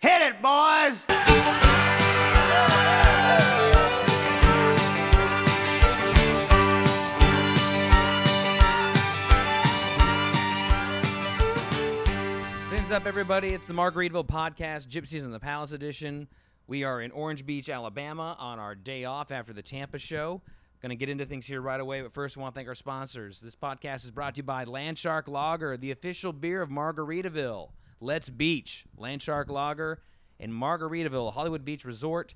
Hit it, boys! What's up, everybody? It's the Margaritaville Podcast, Gypsies in the Palace Edition. We are in Orange Beach, Alabama on our day off after the Tampa show. Going to get into things here right away, but first I want to thank our sponsors. This podcast is brought to you by LandShark Lager, the official beer of Margaritaville. Let's Beach, LandShark Lager in Margaritaville, Hollywood Beach Resort.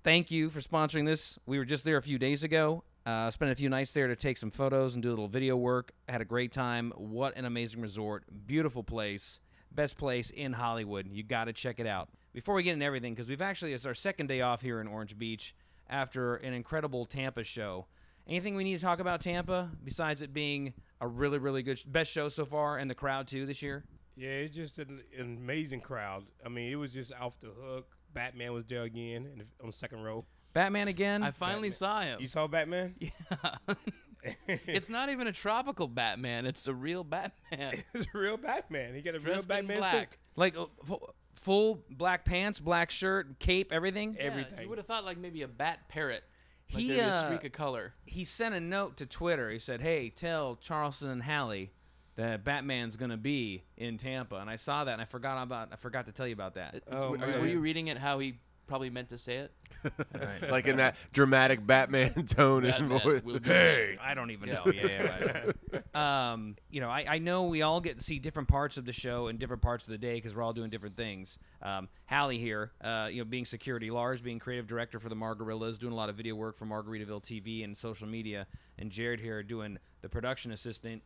Thank you for sponsoring this. We were just there a few days ago. Spent a few nights there to take some photos and do a little video work. Had a great time. What an amazing resort. Beautiful place. Best place in Hollywood. You got to check it out. Before we get into everything, because it's our second day off here in Orange Beach after an incredible Tampa show. Anything we need to talk about Tampa besides it being a really, really good best show so far, and the crowd too this year? Yeah, it's just an amazing crowd. I mean, it was just off the hook. Batman was there again on the second row. Batman again? I finally saw him. You saw Batman? Yeah. It's not even a tropical Batman. It's a real Batman. It's a real Batman. He got a Dressed real in Batman black. suit. Like full black pants, black shirt, cape, everything? Yeah, Everything. You would have thought like maybe a bat parrot. Like He, there's a streak of color. He sent a note to Twitter. He said, hey, tell Charleston and Hallie that Batman's going to be in Tampa. And I saw that, and I forgot to tell you about that. man. Were you reading it how he probably meant to say it? Like in that dramatic Batman tone and Batman voice. will be Hey, I don't even know. I know we all get to see different parts of the show and different parts of the day because we're all doing different things. Hallie here, being security, Lars being creative director for the Margarillas, doing a lot of video work for Margaritaville TV and social media, and Jared here doing the production assistant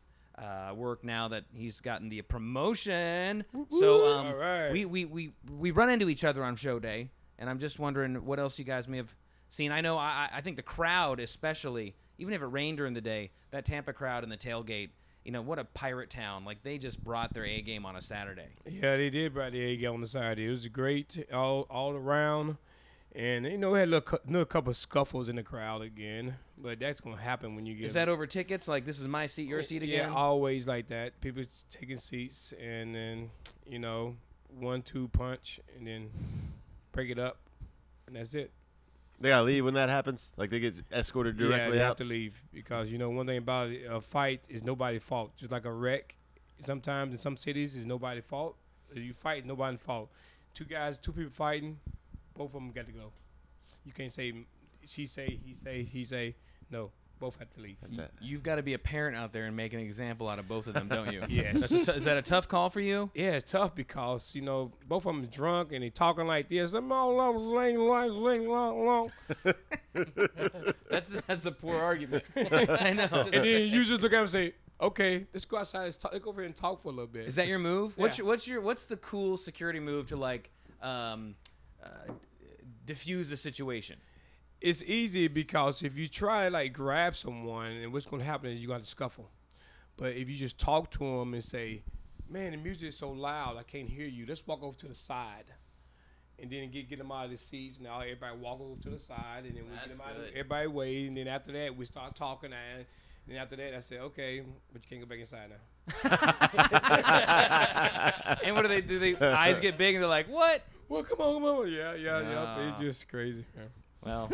work now that he's gotten the promotion. So All right. we run into each other on show day. And I'm just wondering what else you guys may have seen. I know I think the crowd especially, even if it rained during the day, that Tampa crowd in the tailgate, what a pirate town. Like, they just brought their A game on a Saturday. Yeah, they did bring the A game on the side. It was great all around. And, we had a couple of scuffles in the crowd again. But that's going to happen when you get... Is that over tickets? Like, this is my seat, your seat again? Yeah, always like that. People taking seats and then, 1-2 punch and then... break it up, and that's it. They gotta leave when that happens. Like they get escorted directly yeah, they out. have to leave because one thing about it, a fight is nobody's fault. Just like a wreck, sometimes in some cities is nobody's fault. If you fight, it's nobody's fault. Two people fighting, both of them got to go. You can't say she say he say no. Both have to leave. That's it. You've got to be a parent out there and make an example out of both of them, don't you? Yes. Is that a tough call for you? Yeah, it's tough because both of them drunk and they talking like this. I'm all over long. That's a poor argument. I know. And then you just look at them and say, "Okay, let's go outside. Let's go over here and talk for a little bit." Is that your move? Yeah. What's the cool security move to diffuse the situation? It's easy because if you try to grab someone, and what's going to happen is you're going to scuffle. But if you just talk to them and say, "Man, the music is so loud, I can't hear you. Let's walk over to the side," and then get them out of the seats. Now everybody walk over to the side, and then we get them out. Everybody wait, and then after that we start talking. And then after that I say, "Okay, but you can't go back inside now." And what do they do? They eyes get big and they're like, "What?" Well, come on. Yeah. It's just crazy. Yeah. Well,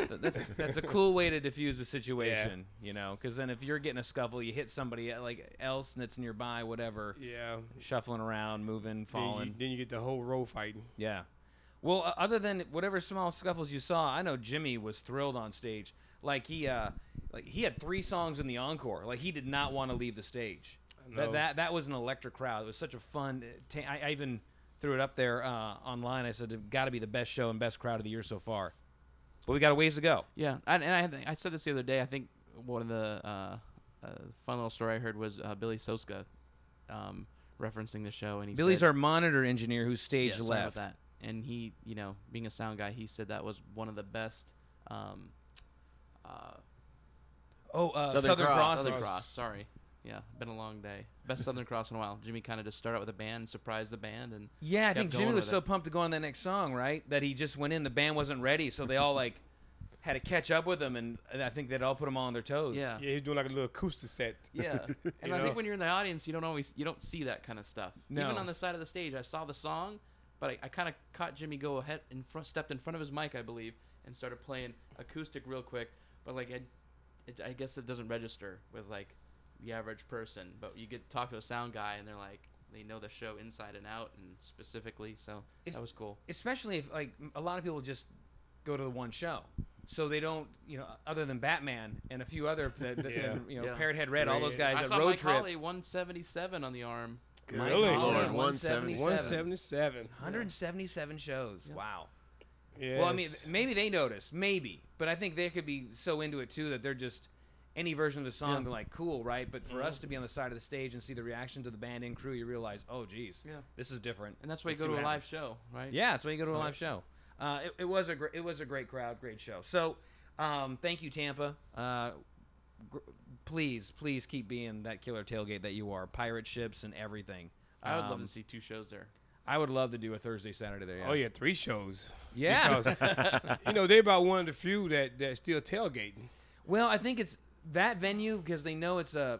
that's a cool way to diffuse the situation, because then if you're getting a scuffle, you hit somebody else that's nearby, whatever. Yeah. Shuffling around, moving, falling. Then you get the whole row fighting. Yeah. Well, other than whatever small scuffles you saw, I know Jimmy was thrilled on stage. He had 3 songs in the encore. Like, he did not want to leave the stage. That was an electric crowd. It was such a fun. I even threw it up there online. I said it got to be the best show and best crowd of the year so far. But we got a ways to go. Yeah, I said this the other day. I think one of the fun little story I heard was Billy Soska referencing the show, and Billy's our monitor engineer who's stage sorry left. about that. And he, being a sound guy, he said that was one of the best. Southern Cross. Southern Cross. Sorry. Yeah, been a long day. Best Southern Cross in a while. Jimmy kind of just started out with a band, surprised the band, and I think Jimmy was so it. pumped to go on that next song, right? That he just went in. The band wasn't ready, so they all had to catch up with him, and I think that all put them all on their toes. Yeah. Yeah, he's doing like a little acoustic set. Yeah. And I think when you're in the audience, you don't see that kind of stuff. No. Even on the side of the stage, I saw the song, but I kind of caught Jimmy go ahead stepped in front of his mic, I believe, and started playing acoustic real quick. But like I guess it doesn't register with like the average person. But you get talk to a sound guy, and they're like, they know the show inside and out and specifically. So that was cool. Especially if like a lot of people just go to the one show. So they don't, other than Batman and a few other, Parrot Head Red, all those guys I at saw Road Mike Trip. Holly 177 on the arm. Really? Lord, 177. 177 shows. Yeah. Wow. Yes. Well, I mean, maybe they notice, maybe, but I think they could be so into it too that they're just any version of the song, they're like, cool, right? But for us to be on the side of the stage and see the reaction to the band and crew, you realize, oh, geez, this is different. And that's why you Let's go see to a what live happens. show, right? Yeah, that's why you go to a live show. It was a great crowd, great show. So, thank you, Tampa. Please keep being that killer tailgate that you are. Pirate ships and everything. I would love to see 2 shows there. I would love to do a Thursday, Saturday there. Yeah. Oh, yeah, 3 shows. Yeah. Because, they're about one of the few that still tailgating. Well, I think it's that venue because they know it's a.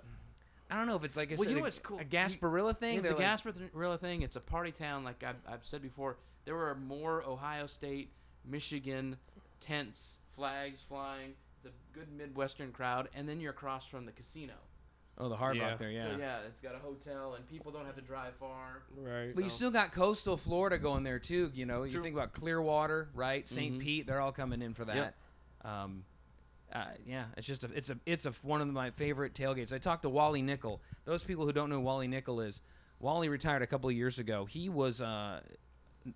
I don't know if it's like what's cool? A Gasparilla thing. It's a They're like- Gasparilla thing. It's a party town. Like I've said before, there were more Ohio State, Michigan tents, flags flying. It's a good Midwestern crowd, and then you're across from the casino. Oh, the Hard Yeah. Rock there, yeah. So yeah, it's got a hotel, and people don't have to drive far. Right. But you still got coastal Florida going there too. You True. think about Clearwater, right? St. Mhm. Pete, they're all coming in for that. Yep. Yeah, it's just it's one of my favorite tailgates. I talked to Wally Nickel. Those people who don't know who Wally Nickel is, Wally retired a couple of years ago. He was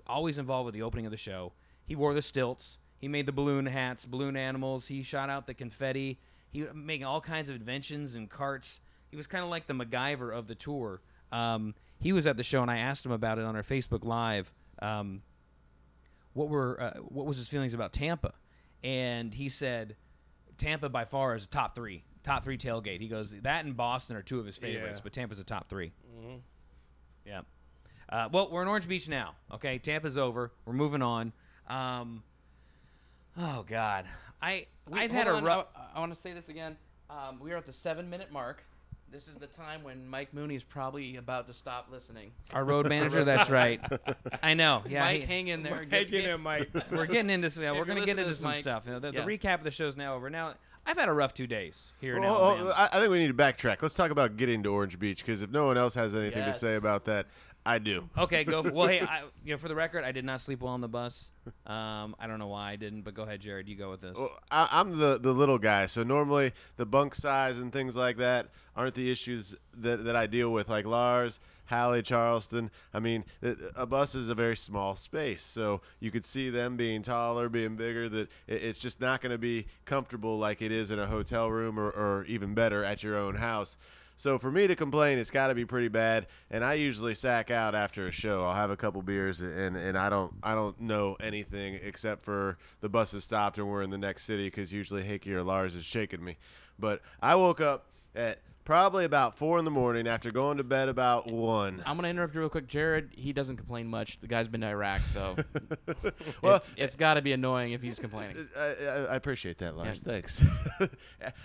always involved with the opening of the show. He wore the stilts. He made the balloon hats, balloon animals. He shot out the confetti. He was making all kinds of inventions and carts. He was kind of like the MacGyver of the tour. He was at the show, and I asked him about it on our Facebook Live. What was his feelings about Tampa? And he said, Tampa by far is a top three tailgate. He goes, that and Boston are 2 of his favorites, but Tampa's a top 3. Mm-hmm. Yeah. Well, we're in Orange Beach now. Okay, Tampa's over. We're moving on. Oh God, I've had a rough. I want to say this again. We are at the 7-minute mark. This is the time when Mike Mooney's probably about to stop listening. Our road manager. That's right. I know. Yeah. Mike, hang in there. Mike. We're getting into some. If We're going to you're get listening to into this, some Mike, stuff. The yeah. recap of the show's now over. Now, I've had a rough 2 days here in Well, Alabama. I think we need to backtrack. Let's talk about getting to Orange Beach because if no one else has anything to say Yes. about that, I do. Okay, go. Well, hey, for the record, I did not sleep well on the bus. I don't know why I didn't, but go ahead, Jared. You go with this. Well, I'm the little guy, so normally the bunk size and things like that aren't the issues that I deal with, like Lars, Hallie, Charleston. I mean, a bus is a very small space, so you could see them being taller, being bigger, that it's just not going to be comfortable like it is in a hotel room or even better at your own house. So for me to complain, it's got to be pretty bad, and I usually sack out after a show. I'll have a couple beers, and I don't know anything except for the bus has stopped and we're in the next city because usually Hickey or Lars is shaking me. But I woke up at probably about 4 in the morning after going to bed about 1. I'm going to interrupt you real quick. Jared, he doesn't complain much. The guy's been to Iraq, so Well, it's got to be annoying if he's complaining. I appreciate that, Lars. Yeah. Thanks.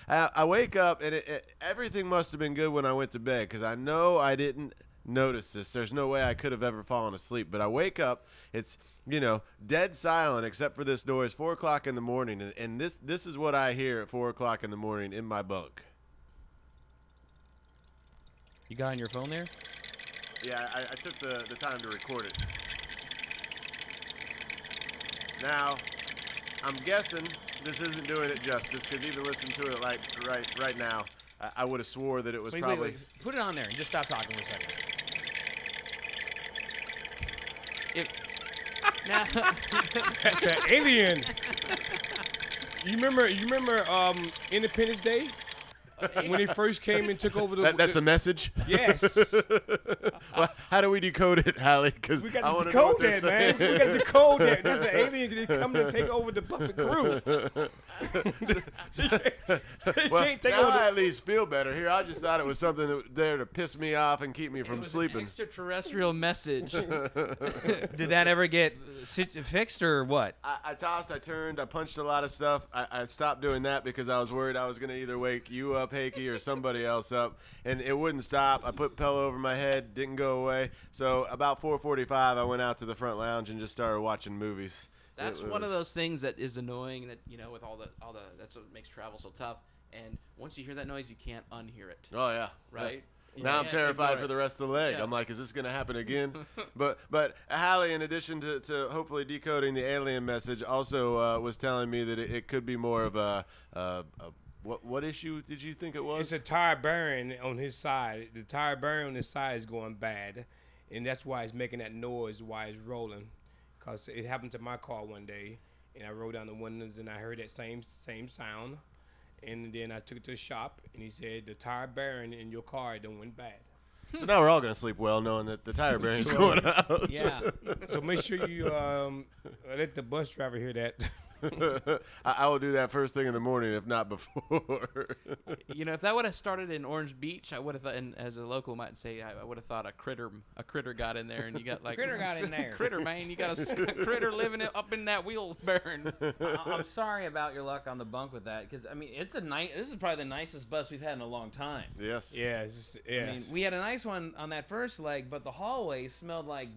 I wake up, and everything must have been good when I went to bed because I know I didn't notice this. There's no way I could have ever fallen asleep. But I wake up, it's, dead silent except for this noise, 4 o'clock in the morning. And this is what I hear at 4 o'clock in the morning in my bunk. You got on your phone there? Yeah, I took the time to record it. Now, I'm guessing this isn't doing it justice because even listening to it like right now, I would have swore that it was probably. Wait. Put it on there and just stop talking for a second. That's an alien. You remember Independence Day? When he first came and took over the... That's a message? Yes. Well, how do we decode it, Hallie? Because We got to decode that, man. We got to decode that. That's an alien that come to take over the Buffett crew. Well, can't take now over the- I at least feel better here. I just thought it was something that was there to piss me off and keep me from It was sleeping. an extraterrestrial message. Did that ever get fixed or what? I tossed, I turned, I punched a lot of stuff. I stopped doing that because I was worried I was going to either wake you up up Hakey or somebody else up, and it wouldn't stop. I put pillow over my head, didn't go away. So about 4:45, I went out to the front lounge and just started watching movies. That's one of those things that is annoying. That with all the that's what makes travel so tough. And once you hear that noise, you can't unhear it. Oh yeah, Right. Now I'm terrified for the rest of the leg. Yeah. I'm like, is this going to happen again? but Hallie, in addition to hopefully decoding the alien message, also was telling me that it could be more of a what issue did you think it was? It's a tire bearing on his side. The tire bearing on his side is going bad, and that's why it's making that noise while it's rolling. Cause it happened to my car one day, and I rolled down the windows and I heard that same sound. And then I took it to the shop, and he said, the tire bearing in your car done went bad. So now we're all going to sleep well knowing that the tire bearing's going out. Yeah. So make sure you let the bus driver hear that. I will do that first thing in the morning, if not before. If that would have started in Orange Beach, I would have thought, and as a local might say, I would have thought a critter got in there, and you got like Critter got in there. Critter, man, you got a critter living up in that wheel bearing. I'm sorry about your luck on the bunk with that, because I mean, this is probably the nicest bus we've had in a long time. Yes. Yes. I mean, we had a nice one on that first leg, but the hallway smelled like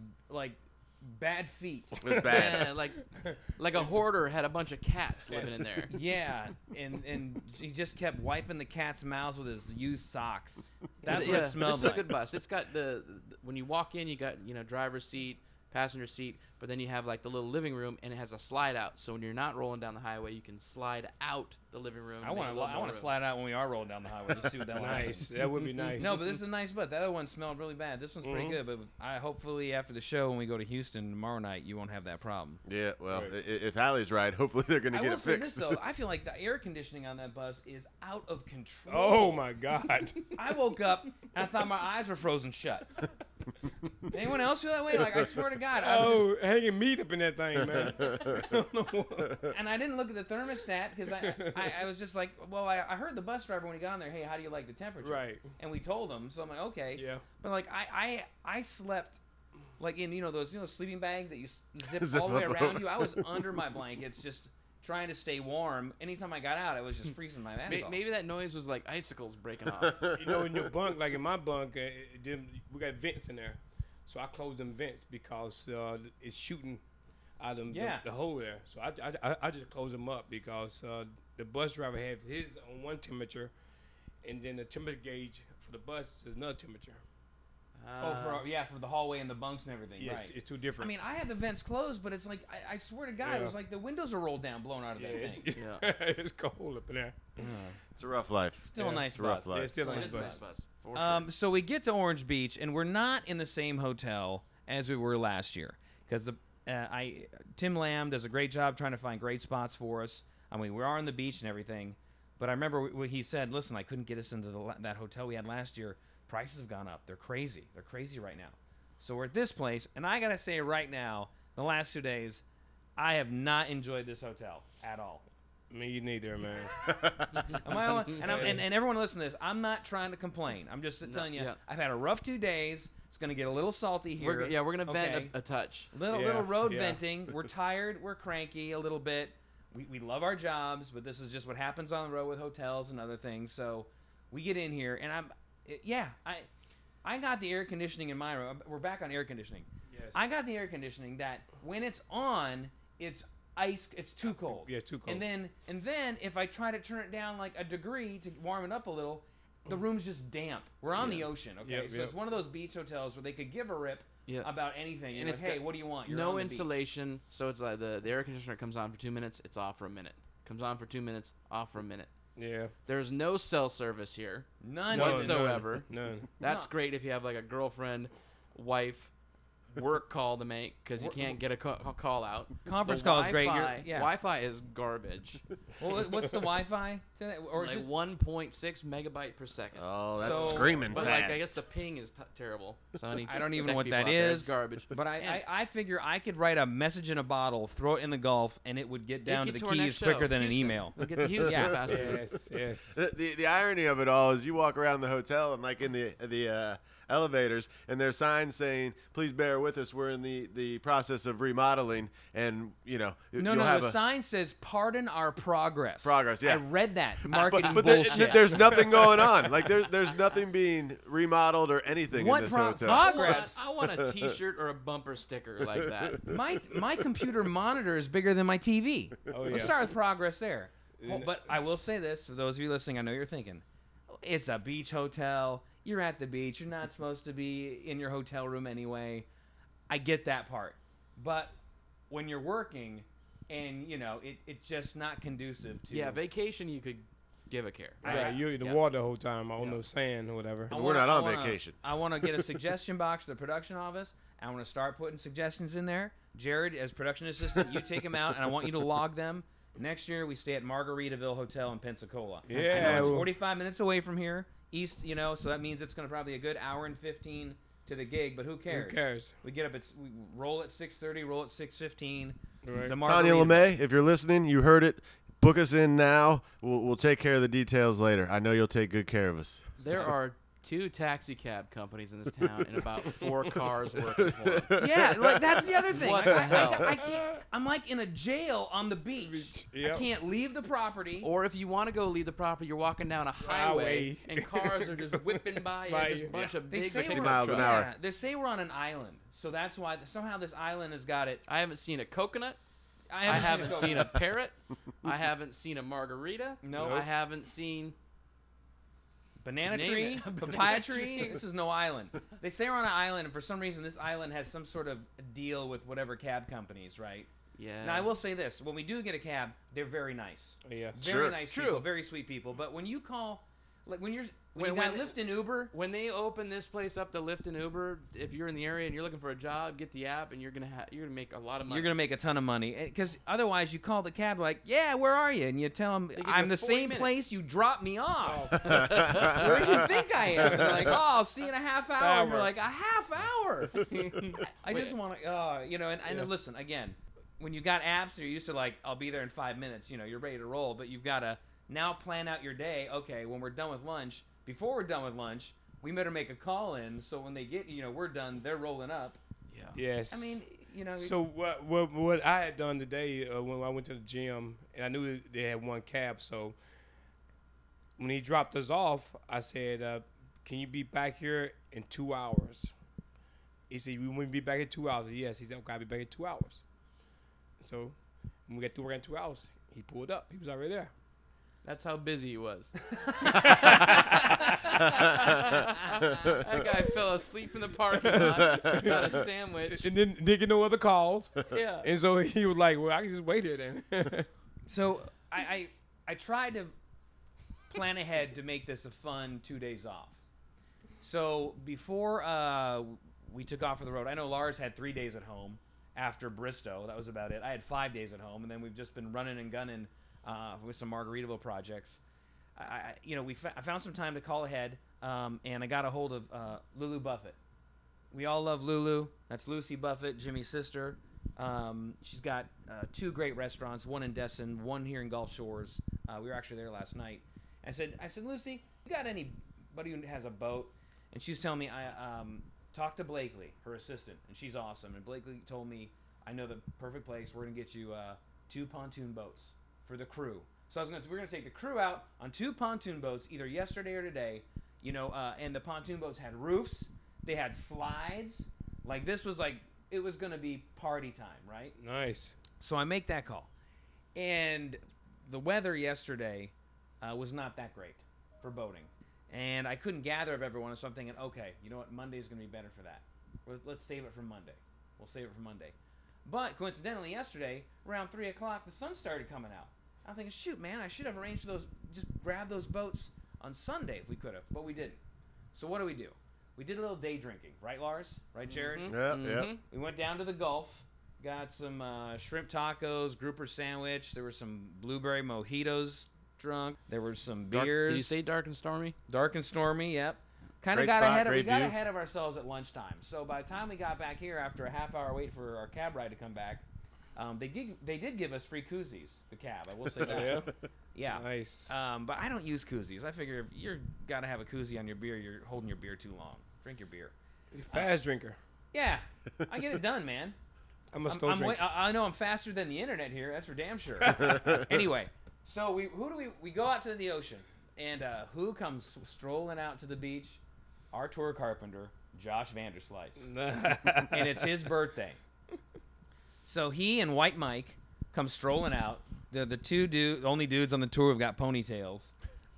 bad feet. It was bad. Yeah, like a hoarder had a bunch of cats living in there. Yeah, and he just kept wiping the cat's mouths with his used socks. That's what it smelled This like. is a good bus. It's got the when you walk in, you got driver's seat, passenger seat, but then you have like the little living room, and it has a slide out. So when you're not rolling down the highway, you can slide out the living room. I want to slide out when we are rolling down the highway. Just see what that one Nice. That would be nice. No, but this is a nice butt. The other one smelled really bad. This one's pretty good. But I hopefully after the show when we go to Houston tomorrow night, you won't have that problem. Yeah, well, Right. If Hallie's right, hopefully they're going to I get will it say fixed. this though, I feel like the air conditioning on that bus is out of control. Oh my God. I woke up and I thought my eyes were frozen shut. Anyone else feel that way? Like I swear to God. Hanging meat up in that thing, man. And I didn't look at the thermostat because I was just like, well, I heard the bus driver when he got on there, hey, how do you like the temperature? Right. And we told him, so I'm like, okay. Yeah. But like I slept like in those sleeping bags that you zip Zip all the way up around over. you. I was under my blankets just trying to stay warm. Anytime I got out, I was just freezing my ass off. Maybe that noise was like icicles breaking off. In your bunk, like in my bunk, we got vents in there. So I closed them vents because it's shooting out of the hole there. So I just closed them up because the bus driver had his on one temperature, and then the temperature gauge for the bus is another temperature. For the hallway and the bunks and everything. Yeah, right. it's two different. I mean, I had the vents closed, but it's like I swear to God, it was like the windows are rolled down, blown out of that thing. It's cold up in there. It's a rough life. Still a nice It's a rough bus. life. Yeah, it's still a It nice is a bus. nice bus. For sure. So we get to Orange Beach, and we're not in the same hotel as we were last year because Tim Lamb does a great job trying to find great spots for us. I mean, we are on the beach and everything, but I remember what he said, listen, I couldn't get us into that hotel we had last year. Prices have gone up. They're crazy. They're crazy right now. So we're at this place, and I got to say right now, the last 2 days, I have not enjoyed this hotel at all. Me neither, man. Am I alone? And everyone listen to this. I'm not trying to complain. I'm just telling you, I've had a rough 2 days. It's going to get a little salty here. We're gonna vent a touch. Little road venting. We're tired. We're cranky a little bit. We love our jobs, but this is just what happens on the road with hotels and other things. So we get in here, and I got the air conditioning in my room. We're back on air conditioning. Yes. I got the air conditioning that when it's on, it's ice. It's too cold. Yeah, it's too cold. And then if I try to turn it down like a degree to warm it up a little, the room's just damp. We're on the ocean, okay? So it's one of those beach hotels where they could give a rip about anything. And it's like, hey, what do you want? You're no on the beach. insulation, so it's like the air conditioner comes on for 2 minutes, it's off for a minute. Comes on for 2 minutes, off for a minute. Yeah. There's no cell service here. None whatsoever. None. That's great if you have like a girlfriend, wife, work call to make because you can't get a call out. Conference The call is great. Wi-Fi- Yeah. Wi-Fi is garbage. Well, what's the Wi-Fi? Or Like just 1.6 megabyte per second. Oh, that's So- screaming But fast. like I guess the ping is terrible. So I don't even know tech what people that out there, is. It's garbage. But And I figure I could write a message in a bottle, throw it in the Gulf, and it would get down to get the our next keys quicker show, than Houston. an email. We'll get to Houston Yeah. faster. Yes. The irony of it all is you walk around the hotel and like in the elevators and there's signs saying please bear with us. We're in the process of remodeling, and No, you'll no, have the sign says "Pardon our progress." Progress, yeah. I read that marketing but bullshit. there's nothing going on. Like there's nothing being remodeled or anything What in this hotel. progress? I want a T-shirt or a bumper sticker like that. My computer monitor is bigger than my TV. Oh, Let's yeah. start with progress there. But I will say this, for those of you listening, I know you're thinking, it's a beach hotel. You're at the beach. You're not supposed to be in your hotel room anyway. I get that part. But when you're working and, it's just not conducive to... Yeah, vacation you could give a care. Right, you're in the Yeah. water the whole time on the sand or whatever. We're not on vacation. I want to get a suggestion box to the production office. I want to start putting suggestions in there. Jared, as production assistant, you take them out, and I want you to log them. Next year, we stay at Margaritaville Hotel in Pensacola. Yeah. It's 45 minutes away from here, east, so that means it's going to probably a good hour and 15 to the gig, but who cares? Who cares? We get up we roll at 6:30, roll at 6:15. Right. The Tanya Margaritaville. LeMay, if you're listening, you heard it. Book us in now. We'll take care of the details later. I know you'll take good care of us. There are 2 taxi cab companies in this town and about 4 cars working for them. Yeah, like that's the other thing. What I the hell? can't. I'm like in a jail on the beach. Yep. I can't leave the property. Or if you want to go leave the property, you're walking down a highway and cars are just whipping by you. By Just you. a bunch of They big say 60 we're- miles an hour. Yeah, they say we're on an island, so that's why somehow this island has got it. I haven't seen a coconut. I I haven't seen a parrot. I haven't seen a margarita. Nope. I haven't seen. banana Name tree, it. papaya Banana tree. tree. This is no island. They say we're on an island, and for some reason, this island has some sort of deal with whatever cab companies, right? Yeah. Now I will say this: when we do get a cab, they're very nice. Yeah. Very Sure. nice True. people, very sweet people. But when you call, like when you When- got when- Lyft and Uber, When they open this place up to Lyft and Uber, if you're in the area and you're looking for a job, get the app and you're gonna make a lot of money. you're gonna make a ton of money. Because otherwise, you call the cab like, "Yeah, where are you?" And you tell them, give you "I'm the 40 same minutes. place you dropped me off." Where do you think I am? And they're like, "Oh, I'll see you in a half hour." And you're like, "A half hour?" I just want to, and listen again. When you got apps, you're used to like, "I'll be there in 5 minutes." You're ready to roll, but you've got to now plan out your day. Okay, when we're done with lunch. Before we're done with lunch, we better make a call in so when they get, we're done, they're rolling up. Yeah. Yes. I mean, So what I had done today when I went to the gym, and I knew they had one cab, so when he dropped us off, I said, "Can you be back here in 2 hours?" He said, "We want to be back in 2 hours." I said, yes. He said, "Okay, I'll be back in 2 hours." So when we got through work in 2 hours, he pulled up. He was already there. That's how busy he was. That guy fell asleep in the parking lot, got a sandwich. And then didn't get no other calls. Yeah. And so he was like, "Well, I can just wait here then." So I tried to plan ahead to make this a fun 2 days off. So before we took off for the road, I know Lars had 3 days at home after Bristow. That was about it. I had 5 days at home, and then we've just been running and gunning with some Margaritaville projects. I found some time to call ahead, and I got a hold of Lulu Buffett. We all love Lulu. That's Lucy Buffett, Jimmy's sister. She's got 2 great restaurants, one in Destin, one here in Gulf Shores. We were actually there last night. I said, Lucy, you got anybody who has a boat? And she's telling me, talk to Blakely, her assistant, and she's awesome. And Blakely told me, I know the perfect place. We're gonna get you 2 pontoon boats for the crew. So we're gonna take the crew out on 2 pontoon boats, either yesterday or today. And the pontoon boats had roofs, they had slides. Like this was like it was gonna be party time, right? Nice. So I make that call, and the weather yesterday was not that great for boating, and I couldn't gather up everyone. So I'm thinking, okay, you know what, Monday's gonna be better for that. Let's save it for Monday. We'll save it for Monday. But coincidentally, yesterday around 3 o'clock, the sun started coming out. I'm thinking, shoot, man, I should have arranged just grab those boats on Sunday if we could have, but we didn't. So what do? We did a little day drinking, right, Lars? Right, Jared? Mm-hmm. Yeah. We went down to the Gulf, got some shrimp tacos, grouper sandwich. There were some blueberry mojitos drunk. There were some beers. Did you say dark and stormy? Dark and stormy? Yep. Kind of Great got spot, ahead. We great got view. ahead of ourselves at lunchtime. So by the time we got back here, after a half-hour wait for our cab ride to come back, they did give us free koozies. The cab, I will say that. Yeah. Yeah. Nice. But I don't use koozies. I figure if you're got to have a koozie on your beer, you're holding your beer too long. Drink your beer. Fast drinker. Yeah, I get it done, man. I'm a slow drinker. I know I'm faster than the internet here. That's for damn sure. Anyway, so we go out to the ocean, and who comes strolling out to the beach? Our tour carpenter, Josh Vanderslice. And it's his birthday. So he and White Mike come strolling out. They're the only dudes on the tour who've got ponytails.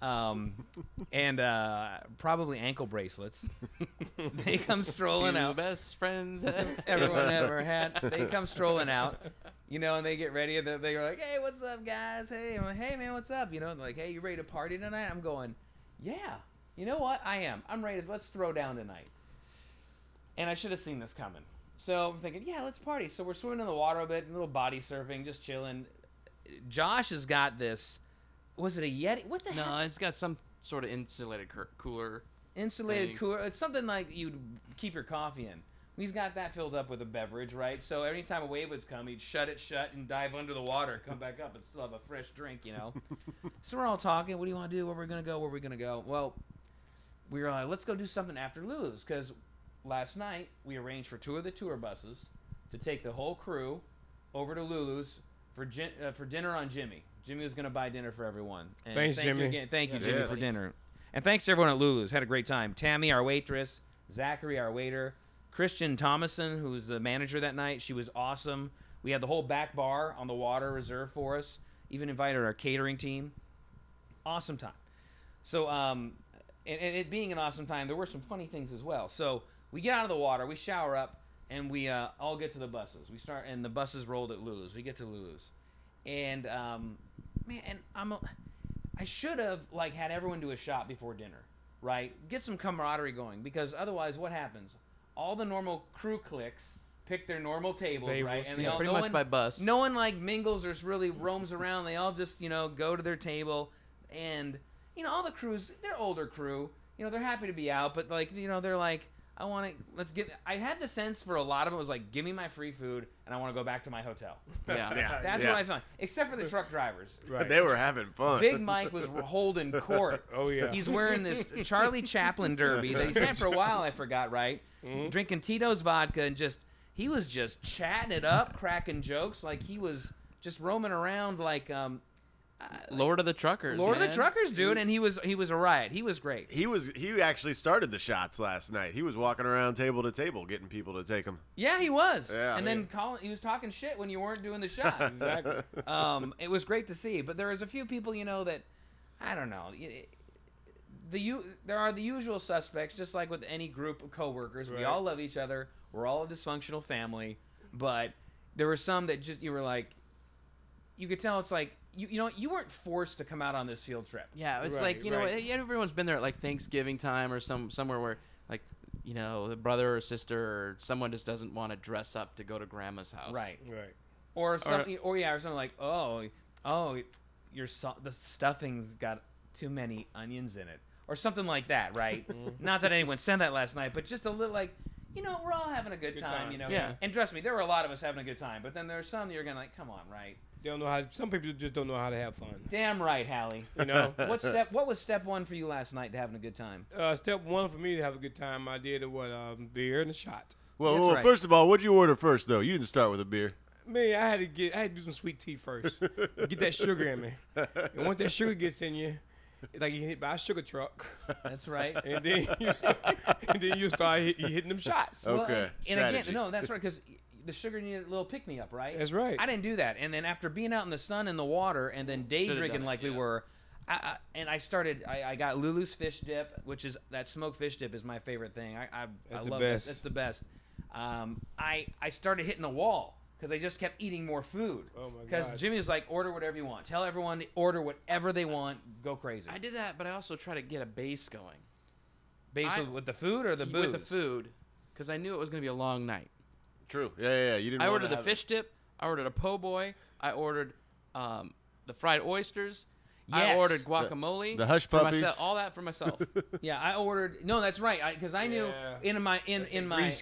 And probably ankle bracelets. They come strolling out. Best friends everyone ever had. They come strolling out, and they get ready. And they're like, "Hey, what's up, guys? Hey," I'm like, "Hey, man, what's up?" And they're like, "Hey, you ready to party tonight?" I'm going, "Yeah, you know what? I am. I'm ready. Let's throw down tonight." And I should have seen this coming. So I'm thinking, yeah, let's party. So we're swimming in the water a bit, a little body surfing, just chilling. Josh has got this. Was it a Yeti? What the heck? No, it's got some sort of insulated cooler. Insulated thing. cooler. It's something like you'd keep your coffee in. He's got that filled up with a beverage, right? So every time a wave would come, he'd shut it shut and dive under the water, come back up, and still have a fresh drink, So we're all talking. What do you want to do? Where we're gonna go? Where we're gonna go? Well, we were like, let's go do something after Lulu's, because last night we arranged for 2 of the tour buses to take the whole crew over to Lulu's for dinner on Jimmy. Jimmy was going to buy dinner for everyone. And Thanks, Jimmy. Thank you, Jimmy, Yes. for dinner. And thanks to everyone at Lulu's. Had a great time. Tammy, our waitress. Zachary, our waiter. Christian Thomason, who was the manager that night. She was awesome. We had the whole back bar on the water reserved for us. Even invited our catering team. Awesome time. So, and it being an awesome time, there were some funny things as well. So we get out of the water, we shower up, and we all get to the buses. And the buses rolled at Lulu's. We get to Lulu's. And man, and I should have had everyone do a shot before dinner, right? Get some camaraderie going, because otherwise, what happens? All the normal crew cliques pick their normal tables, right? And they all, pretty much by bus. No one mingles or really roams around. They all just go to their table, and all the crews, they're older crew. They're happy to be out, but they're like, I had the sense for a lot of them, it was like, give me my free food and I want to go back to my hotel. Yeah. That's what I found. Except for the truck drivers. Right. They were having fun. Big Mike was holding court. Oh, yeah. He's wearing this Charlie Chaplin derby that he's had for a while, I forgot, right? Mm-hmm. Drinking Tito's vodka, and he was just chatting it up, cracking jokes, like he was just roaming around like Lord of the Truckers. Lord man. of the Truckers, dude, and he was a riot. He was great. He actually started the shots last night. He was walking around table to table getting people to take them. Yeah, he was. Yeah. And then he was talking shit when you weren't doing the shot. Exactly. It was great to see, but there was a few people, that I don't know. There are the usual suspects, just like with any group of coworkers. Right. We all love each other. We're all a dysfunctional family, but there were some that just you were like, you could tell it's like. You weren't forced to come out on this field trip. Yeah, it's Right, right. everyone's been there at Thanksgiving time or somewhere where the brother or sister or someone just doesn't want to dress up to go to grandma's house. Right. Right. Or something like, the stuffing's got too many onions in it, or something like that, right? Not that anyone said that last night, but just a little we're all having a good time, Yeah. And trust me, there were a lot of us having a good time, but then there's some that you're gonna come on, right? They don't know how. Some people just don't know how to have fun. Damn right, Hallie. What was step 1 for you last night to having a good time? Step 1 for me to have a good time, I did beer and a shot. Well, right. First of all, what'd you order first, though? You didn't start with a beer. Man, I had to do some sweet tea first. Get that sugar in me. And once that sugar gets in you, it's like you hit by a sugar truck. That's right. And then you start hitting them shots. Okay. Well, and Strategy. again, no, that's right, because the sugar needed a little pick-me-up, right? That's right. I didn't do that. And then after being out in the sun and the water and then day Should've drinking done it, like we yeah. were, I got Lulu's fish dip, which is that smoked fish dip is my favorite thing. I That's the love best. it. That's the best. I started hitting the wall because I just kept eating more food. Oh, my Because God. Jimmy was like, order whatever you want. Tell everyone to order whatever they want. Go crazy. I did that, but I also try to get a base going. Based with the food or the booze? With the food, because I knew it was going to be a long night. True. Yeah. You didn't. I wanna ordered the have fish dip. I ordered a po' boy. I ordered the fried oysters. Yes. I ordered guacamole. the hush for puppies. myself, all that for myself. Yeah, I ordered. No, that's right. Because I knew Yeah. in my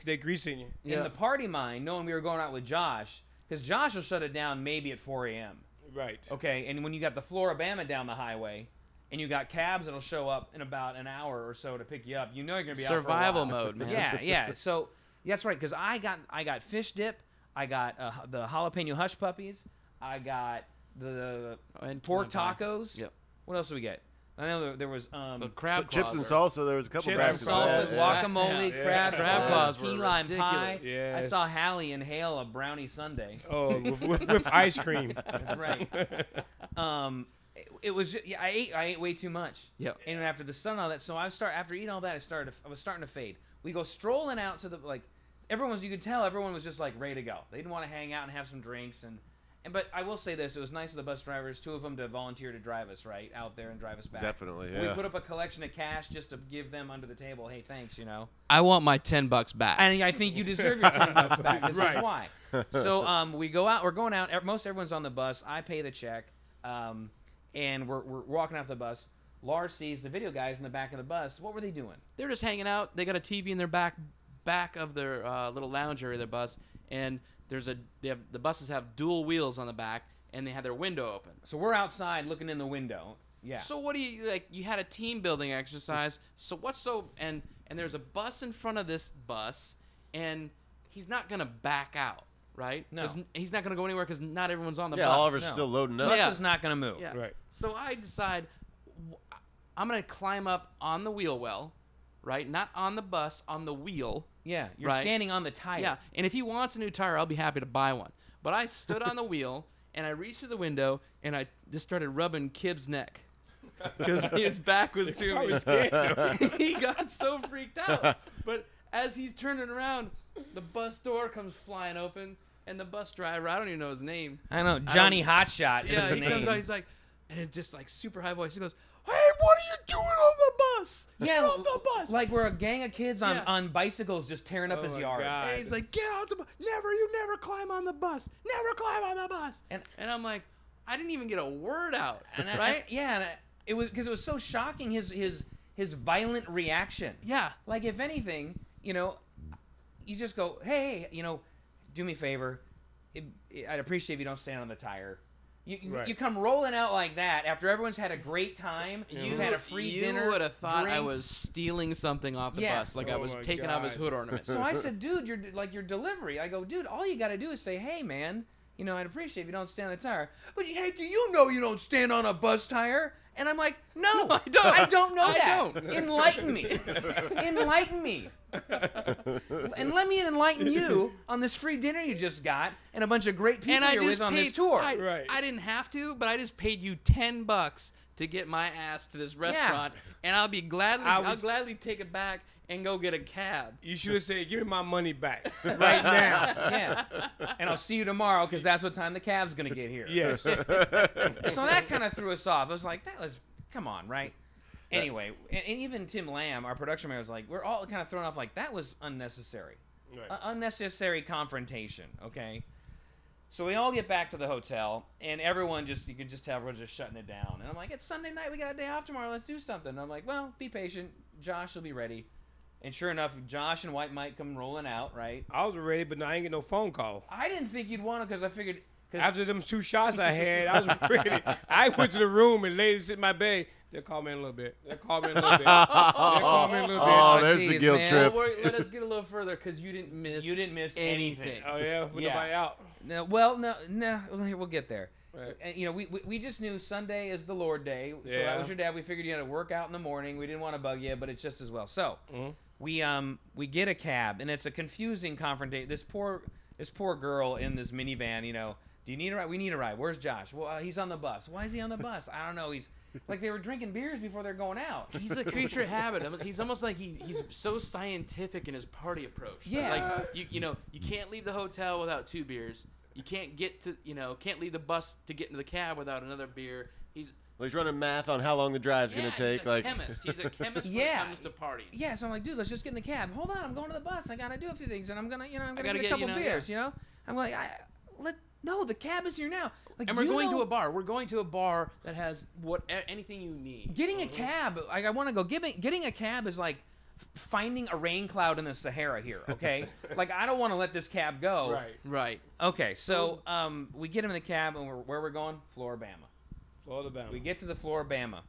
They greasing you. in the party mind, knowing we were going out with Josh, because Josh will shut it down maybe at 4 a.m. Right. Okay, and when you got the Floribama down the highway, and you got cabs that'll show up in about an hour or so to pick you up, you know you're gonna be Survival out for a while. mode, man. Yeah. So That's right, because I got fish dip, I got the jalapeno hush puppies, I got the And pork pie. tacos. Yep. What else did we get? I know there was The crab chips and claws salsa. There was a couple chips and baskets of salsa, that. Yeah. guacamole, Yeah. crab Crab claws were key lime pie. ridiculous. Yes. I saw Hallie inhale a brownie sundae. Oh, with ice cream. That's right. It was I ate way too much. Yep. And after the sun and all that, so after eating all that, I was starting to fade. We go strolling out to the you could tell everyone was just like ready to go. They didn't want to hang out and have some drinks but I will say this, it was nice of the bus drivers, 2 of them to volunteer to drive us right out there and drive us back. Definitely, We yeah. put up a collection of cash just to give them under the table, hey, thanks, I want my $10 back. And I think you deserve your $10 back. This Right. is why. So we go out. We're going out. Most everyone's on the bus. I pay the check, and we're walking off the bus. Lars sees the video guys in the back of the bus. What were they doing? They're just hanging out. They got a TV in their back of their little lounge area of their bus, and the buses have dual wheels on the back, and they have their window open. So we're outside looking in the window. Yeah. So what do you like? You had a team building exercise. So and there's a bus in front of this bus, and he's not gonna back out, right? No. 'Cause he's not gonna go anywhere because not everyone's on the Yeah, bus. Oliver's No. still loading up. Bus Yeah. is not going to move. Yeah. Right. So I decide I'm gonna climb up on the wheel well, right? Not on the bus, on the wheel. Yeah. You're Right. standing on the tire. Yeah, and if he wants a new tire, I'll be happy to buy one. But I stood on the wheel, and I reached to the window, and I just started rubbing Kib's neck. Because his back was to I me. was scared. He got so freaked out. But as he's turning around, the bus door comes flying open, and the bus driver, I don't even know his name. I know. Johnny Hotshot is Yeah, his he name. comes out, he's like, and it's just like super high voice. He goes, "Hey, what are you doing on the bus? Yeah, Get off the bus!" like we're a gang of kids on, Yeah. on bicycles just tearing up Oh his my yard. God. And he's like, "Get out the bus! You never climb on the bus! Never climb on the bus!" And- And I'm like, I didn't even get a word out, And right? it was because it was so shocking his violent reaction. Yeah. Like if anything, you just go, hey, do me a favor. I'd appreciate if you don't stand on the tire. Right. You come rolling out like that after everyone's had a great time. You've had a free dinner. You would have thought I drinks. was stealing something off the Yeah. bus, like I Oh was my taking off his God. hood ornament. So I said, dude, your delivery. I go, dude, all you got to do is say, hey, man, I'd appreciate if you don't stand on the tire. But hey, do you know you don't stand on a bus tire? And I'm like, no, I don't. I don't know I that. don't. Enlighten me. Enlighten me. And let me enlighten you on this free dinner you just got and a bunch of great people And I you're just with on this paid. tour. Right. I didn't have to, but I just paid you $10 to get my ass to this restaurant, and I'll gladly take it back and go get a cab. You should have said, "Give me my money back right now." Yeah. And I'll see you tomorrow because that's what time the cab's going to get here. Yes. So that kind of threw us off. I was like, come on, right? Anyway, and even Tim Lamb, our production manager, was like, we're all kind of thrown off like, that was unnecessary. Right. Unnecessary confrontation, okay? So we all get back to the hotel, and you could just tell everyone's just shutting it down. And I'm like, it's Sunday night, we got a day off tomorrow, let's do something. And I'm like, well, be patient. Josh will be ready. And sure enough, Josh and White Mike come rolling out, right? I was ready, but I ain't get no phone call. I didn't think you'd want to because I figured... After them 2 shots I had, I was ready. I went to the room and laid sit in my bed. They'll call me in a little bit. Oh, there's the geez, guilt man. trip. Well, let us get a little further because you didn't miss. anything. Oh yeah, with Yeah. nobody out. No, well, no. We'll get there. Right. And, we just knew Sunday is the Lord Day, so that Yeah. was your dad. We figured you had to work out in the morning. We didn't want to bug you, but it's just as well. So we get a cab, and it's a confusing confrontation. This poor girl in this minivan, do you need a ride? We need a ride. Where's Josh? Well, he's on the bus. Why is he on the bus? I don't know. He's like they were drinking beers before they're going out. He's a creature of habit. I mean, he's almost like he's so scientific in his party approach. Yeah. Like you can't leave the hotel without 2 beers. You can't can't leave the bus to get into the cab without another beer. He's running math on how long the drive's gonna take. He's a chemist. He's a chemist when it Yeah. comes to partying. Yeah, so I'm like, dude, let's just get in the cab. Hold on, I'm going to the bus. I gotta do a few things, and I'm gonna gotta get a get, couple beers. I'm like, no, the cab is here now. Like, And we're going to a bar. We're going to a bar that has anything you need. Getting a cab, I want to go. Getting a cab is like finding a rain cloud in the Sahara here, okay? Like, I don't want to let this cab go. Right. Right. Okay, so we get him in the cab, and where we're going? Floribama. Florida. We get to the Floribama,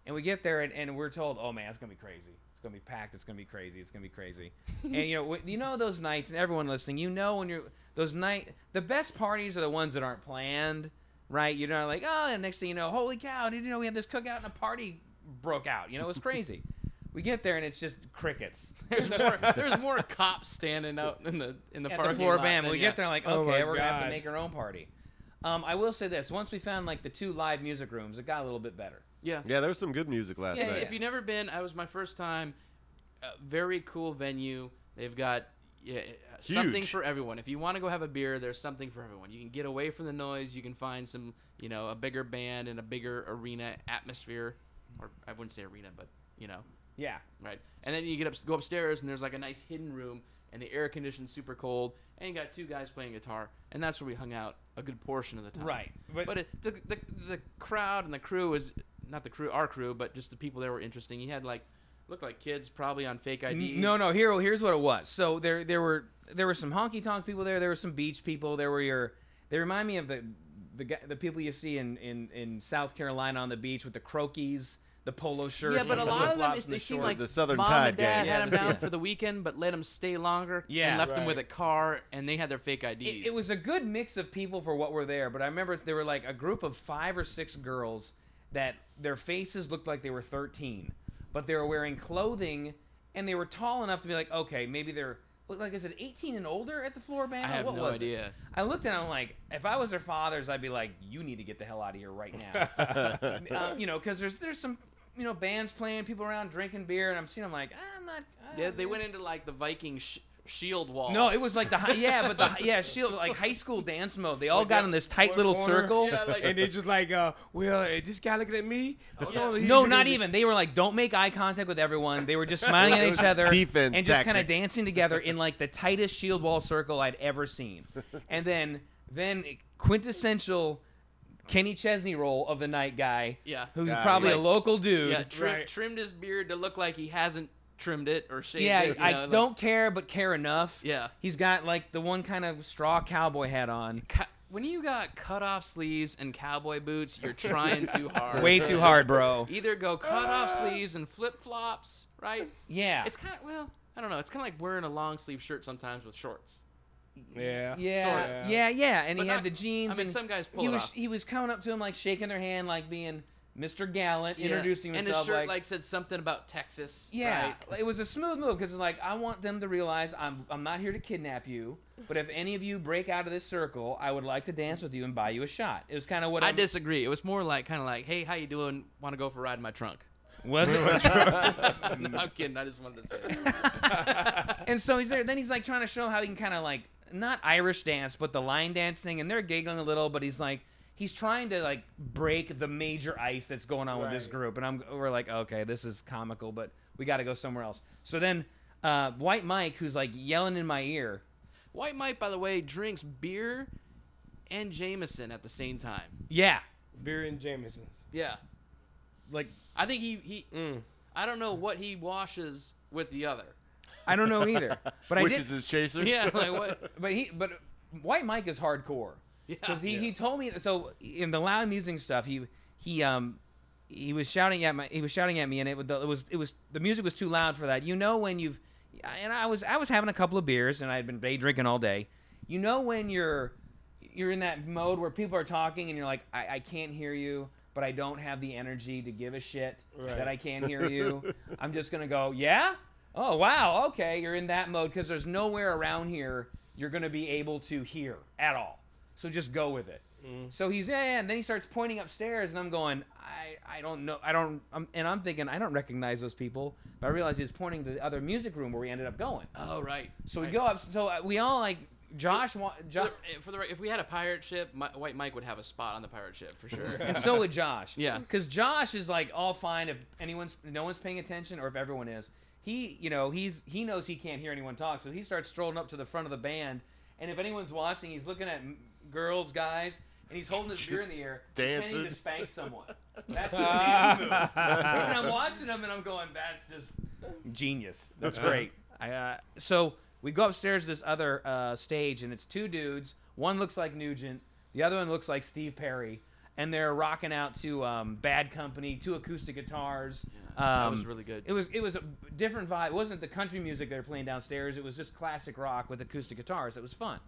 and we get there, and we're told, oh, man, it's going to be crazy. It's gonna be packed. It's gonna be crazy. It's gonna be crazy. And you know those nights, and everyone listening, when you're the best parties are the ones that aren't planned, right? You're not like, oh, and next thing you know, holy cow, did you know we had this cookout and a party broke out? It was crazy. We get there and it's just crickets. There's more cops standing out in the At parking the floor lot band. than- We get there like, Oh okay, my we're gonna have to God. make our own party. I will say this: once we found like the 2 live music rooms, it got a little bit better. Yeah. Yeah, there was some good music last Yeah, night. if you've never been, I was my first time. Very cool venue. They've got something Huge. for everyone. If you want to go have a beer, there's something for everyone. You can get away from the noise. You can find some, a bigger band and a bigger arena atmosphere, or I wouldn't say arena, but Yeah. right. And then you go upstairs, and there's like a nice hidden room, and the air conditioned super cold, and you got 2 guys playing guitar, and that's where we hung out a good portion of the time. Right. But the crowd and the crew was not our crew, but just the people there were interesting. You had looked like kids probably on fake IDs. No. Here's what it was. So there were some honky tonk people there. There were some beach people. They remind me of the people you see in South Carolina on the beach with the croquis, the polo shirts. Yeah, but a and the lot of them, flip-flops and they the seem shorts. like The Southern mom Tide and dad gang. had Yeah, them down yeah. for the weekend, but let them stay longer Yeah. and left them Right. with a car, and they had their fake IDs. It was a good mix of people for what were there, but I remember there were like a group of 5 or 6 girls that their faces looked like they were 13, but they were wearing clothing and they were tall enough to be like, okay, maybe they're like, is it 18 and older at the floor band? I have What no was it? idea. I looked at them like, if I was their fathers, I'd be like, you need to get the hell out of here right now. Because there's some bands playing, people around drinking beer, and I'm seeing them like, I'm not. Yeah, they went into like the Viking shield wall. No, it was like shield, like high school dance mode. They all got in this tight one little corner. circle. Yeah, like, And they're just like, this guy looking at me? He's No, looking not at me. even. They were like, don't make eye contact with everyone. They were just smiling at each other defense and just kind of tactic. dancing together in like the tightest shield wall circle I'd ever seen. And then quintessential Kenny Chesney role of the night guy, Yeah. who's God, probably a he's- local dude. yeah, Right. trimmed his beard to look like he hasn't trimmed it or shaved Yeah, it. I don't care, but care enough. Yeah. He's got like the one kind of straw cowboy hat on. When you got cut off sleeves and cowboy boots, you're trying too hard. Way too hard, bro. Either go cut off sleeves and flip flops, right? Yeah. It's kind of I don't know. It's kind of like wearing a long sleeve shirt sometimes with shorts. Yeah. Yeah, Sorta. yeah, and But he not- had the jeans. I mean, and some guys pull he it was off. he was coming up to him like shaking their hand, like being Mr. Gallant, introducing and himself. his shirt like said something about Texas. yeah, right? it was a smooth move because like I want them to realize I'm not here to kidnap you, but if any of you break out of this circle, I would like to dance with you and buy you a shot. It was kind of what I disagree. It was more like kind of like, hey, how you doing? Want to go for a ride in my trunk? was it. No, I'm kidding. I just wanted to say that. And so he's there. Then he's like trying to show how he can kind of like not Irish dance, but the line dance thing. And they're giggling a little, but he's trying to like break the major ice that's going on with this Right. group. And we're like, okay, this is comical, but we got to go somewhere else. So then White Mike, who's like yelling in my ear. White Mike, by the way, drinks beer and Jameson at the same time. Yeah, Beer and Jameson. Yeah. like I think he I don't know what he washes with the other. I don't know either. But Which I did. is his chaser? Yeah, like what? But White Mike is hardcore. Yeah. Because he told me so in the loud music stuff he was shouting at me and it was the music was too loud for that. When I was having a couple of beers and I had been day drinking all day. When you're in that mode where people are talking and you're like I can't hear you, but I don't have the energy to give a shit that I can't hear you. I'm just gonna go, yeah? Oh wow, okay, you're in that mode because there's nowhere around here you're gonna be able to hear at all. So just go with it. So he's and then he starts pointing upstairs, and I'm going, I don't know, and I'm thinking I don't recognize those people, but I realize he's pointing to the other music room where we ended up going. Oh, right. So we Right. go up. So we all like Josh. If we had a pirate ship, White Mike would have a spot on the pirate ship for sure. And so would Josh. Yeah. Because Josh is like all fine if no one's paying attention or if everyone is. He knows he can't hear anyone talk, so he starts strolling up to the front of the band, and if anyone's watching, he's looking at girls, guys, and he's holding his beer in the air, pretending dancing. to spank someone. That's his dance move. And I'm watching him, and I'm going, that's just genius. That's great. So we go upstairs to this other stage, and it's 2 dudes. One looks like Nugent. The other one looks like Steve Perry. and they're rocking out to Bad Company, 2 acoustic guitars. That was really good. It was a different vibe. It wasn't the country music they were playing downstairs. It was just classic rock with acoustic guitars. It was fun.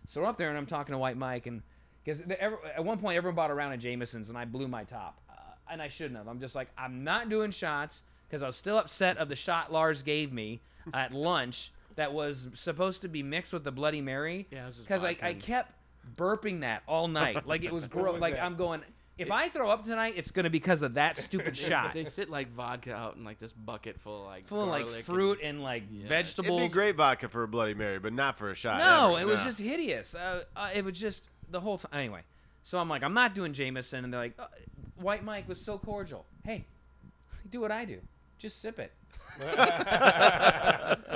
So we're up there, and I'm talking to White Mike, and because at one point everyone bought a round of Jamesons, and I blew my top, and I shouldn't have. I'm just like, I'm not doing shots because I was still upset of the shot Lars gave me at lunch that was supposed to be mixed with the Bloody Mary. Yeah, it was just because I vodka. kept burping that all night. Like it was gross. Like that? I'm going. If I throw up tonight, it's gonna be because of that stupid shot. They sit like vodka out in like this bucket full of like Full of like garlic fruit and like It'd vegetables. be great vodka for a Bloody Mary, but not for a shot. No, ever. it was just hideous. It was just the whole time. Anyway, so I'm like, I'm not doing Jameson, and they're like, White Mike was so cordial. Hey, do what I do, just sip it.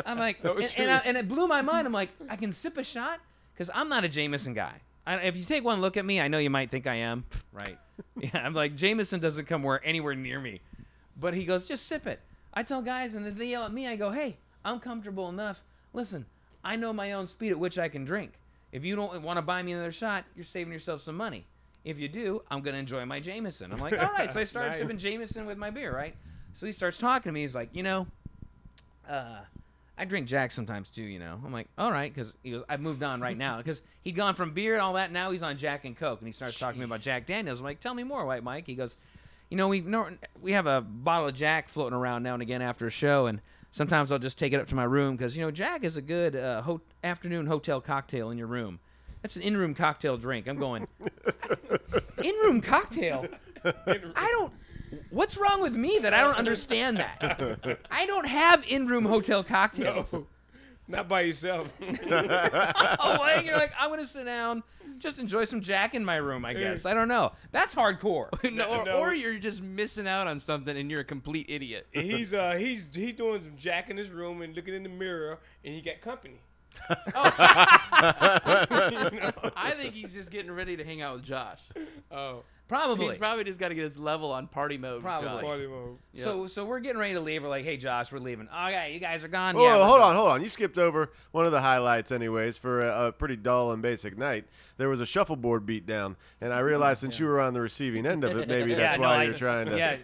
I'm like, and it blew my mind. I'm like, I can sip a shot because I'm not a Jameson guy. If you take one look at me, I know you might think I am. Right. Yeah, I'm like, Jameson doesn't come anywhere near me. But he goes, just sip it. I tell guys, and if they yell at me, I go, hey, I'm comfortable enough. Listen, I know my own speed at which I can drink. If you don't want to buy me another shot, you're saving yourself some money. If you do, I'm going to enjoy my Jameson. I'm like, all right. So I started sipping Jameson with my beer, right? So he starts talking to me. He's like, I drink Jack sometimes too, I'm like, all right, because I've moved on right now. Because he'd gone from beer and all that, now he's on Jack and Coke, and he starts talking to me about Jack Daniels. I'm like, tell me more, White Mike. He goes, we have a bottle of Jack floating around now and again after a show, and sometimes I'll just take it up to my room because, Jack is a good afternoon hotel cocktail in your room. That's an in-room cocktail drink. I'm going, in-room cocktail? What's wrong with me that I don't understand that? I don't have in-room hotel cocktails. No, not by yourself. You're like, I'm going to sit down, just enjoy some Jack in my room, I guess. I don't know. That's hardcore. Or you're just missing out on something and you're a complete idiot. He's doing some Jack in his room and looking in the mirror, and he got company. I think he's just getting ready to hang out with Josh. Oh, Probably. He's probably just got to get his level on party mode. Probably. Josh. party mode. So we're getting ready to leave. We're like, hey, Josh, we're leaving. Okay, you guys are gone. Whoa, Yeah, we're hold gone. on. You skipped over one of the highlights, anyways, for a pretty dull and basic night. There was a shuffleboard beat down, and I realized since you were on the receiving end of it, maybe that's why you're trying to. Yeah,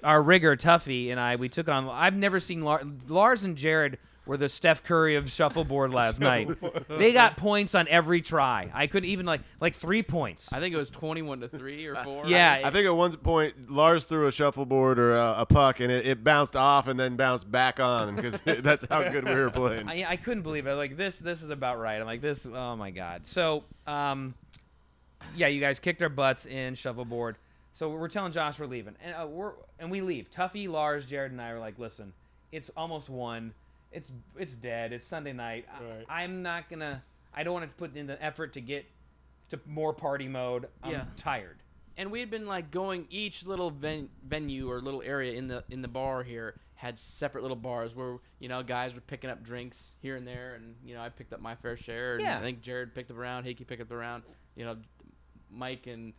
our rigger Tuffy and I, we took on. I've never seen Lars and Jared were the Steph Curry of shuffleboard last night. They got points on every try. I couldn't even like 3 points. I think it was 21-3 or 4. Yeah, I think at one point Lars threw a shuffleboard or a puck, and it bounced off and then bounced back on because that's how good we were playing. I couldn't believe it. Like this is about right. I'm like this. Oh my god. So yeah, you guys kicked our butts in shuffleboard. So we're telling Josh we're leaving, and we leave. Tuffy, Lars, Jared, and I are like, listen, it's almost 1. It's dead. It's Sunday night. Right. I'm not gonna. I don't want to put in the effort to get to more party mode. I'm tired. And we had been like going each little venue or little area in the bar here had separate little bars where guys were picking up drinks here and there, and I picked up my fair share. And Yeah. I think Jared picked up around, Hickey picked up around. Mike and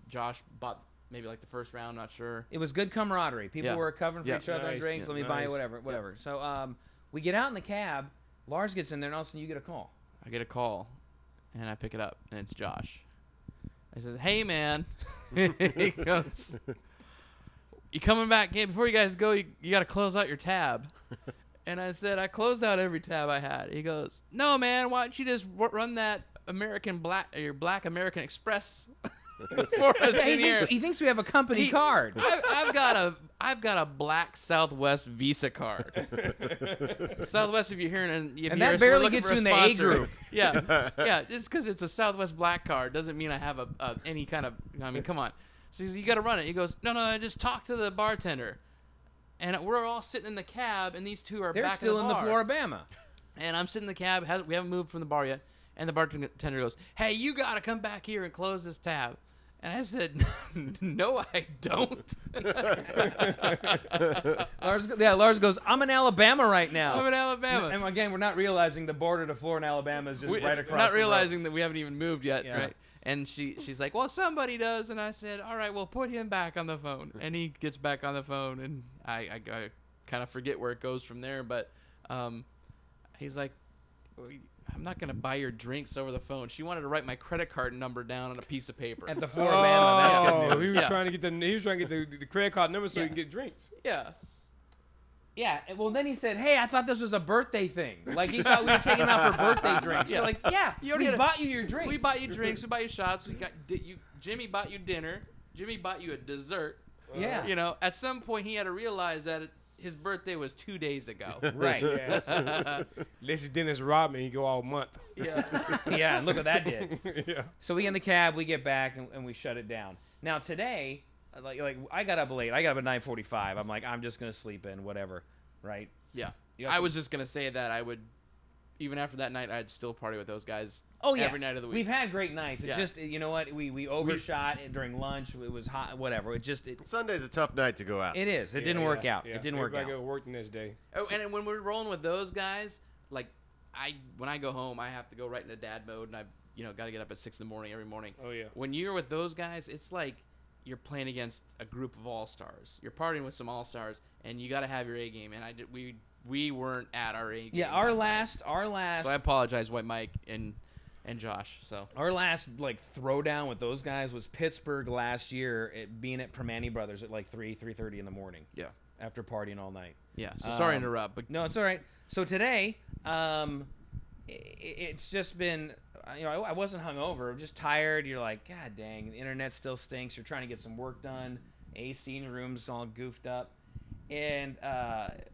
Josh bought maybe like the first round, not sure. It was good camaraderie. People were covering for each other on Nice. drinks. Let me buy you whatever. So we get out in the cab. Lars gets in there, and all of a sudden you get a call. I get a call, and I pick it up, and it's Josh. I says, "Hey, man." He goes, "You coming back? Yeah, before you guys go, you got to close out your tab." And I said, "I closed out every tab I had." He goes, "No, man. Why don't you just run that Black American Express for us in here?" He thinks we have a company card. I've got a black Southwest Visa card. Southwest, if you're hearing, And that barely gets you in the A group. Yeah. Just because it's a Southwest black card doesn't mean I have any kind of. I mean, come on. So he's, you got to run it. He goes, no, I just talk to the bartender, and we're all sitting in the cab, and these two are They're back still in in the the bar. Floribama. And I'm sitting in the cab. We haven't moved from the bar yet. And the bartender goes, "Hey, you got to come back here and close this tab." And I said, "No, I don't." Lars goes, "I'm in Alabama right now." I'm in Alabama. And again, we're not realizing the border to Florida and Alabama is just right across. Not the realizing that we haven't even moved yet, Yeah. right? And she's like, "Well, somebody does." And I said, "All right, well, put him back on the phone." And he gets back on the phone, and I kind of forget where it goes from there. But he's like, I'm not gonna buy your drinks over the phone. She wanted to write my credit card number down on a piece of paper. At the Floribama, that's good news. He was trying to get the credit card number so he can get drinks. Yeah. Yeah, well, then he said, hey, I thought this was a birthday thing. Like, he thought we were taking out for birthday drinks. You're like, yeah, we bought you your drinks. We bought you drinks. We bought you shots. Jimmy bought you dinner. Jimmy bought you a dessert. Yeah. You know, at some point he had to realize that his birthday was 2 days ago. Right. Yes. Unless Dennis robbed me, he go all month. Yeah. Yeah, and look what that did. Yeah. So we get in the cab, we get back, and we shut it down. Now, today, like I got up late. I got up at 9:45. I'm like, I'm just going to sleep in, whatever, right? Yeah. You got I some- was just going to say that I would, even after that night, I'd still party with those guys yeah. every night of the week. We've had great nights. It's Yeah. just, you know what? We overshot it during lunch. It was hot, whatever. Sunday's a tough night to go out. It is. It didn't work out. Yeah. It didn't work out. Everybody go to work the next day. Oh, and when we're rolling with those guys, like when I go home, I have to go right into dad mode, and I got to get up at 6 a.m. every morning. Oh, yeah. When you're with those guys, it's like you're playing against a group of all-stars. You're partying with some all-stars, and you got to have your A game. And we weren't at our A game. Yeah, our last. So I apologize, White Mike and Josh. So Our last like throwdown with those guys was Pittsburgh last year, being at Permane Brothers at like 3:30 in the morning. Yeah. After partying all night. Yeah. So sorry to interrupt, but No, it's all right. So today, it's just been, I wasn't hungover. I'm just tired. You're like, God dang, the internet still stinks. You're trying to get some work done. AC in the room's all goofed up. And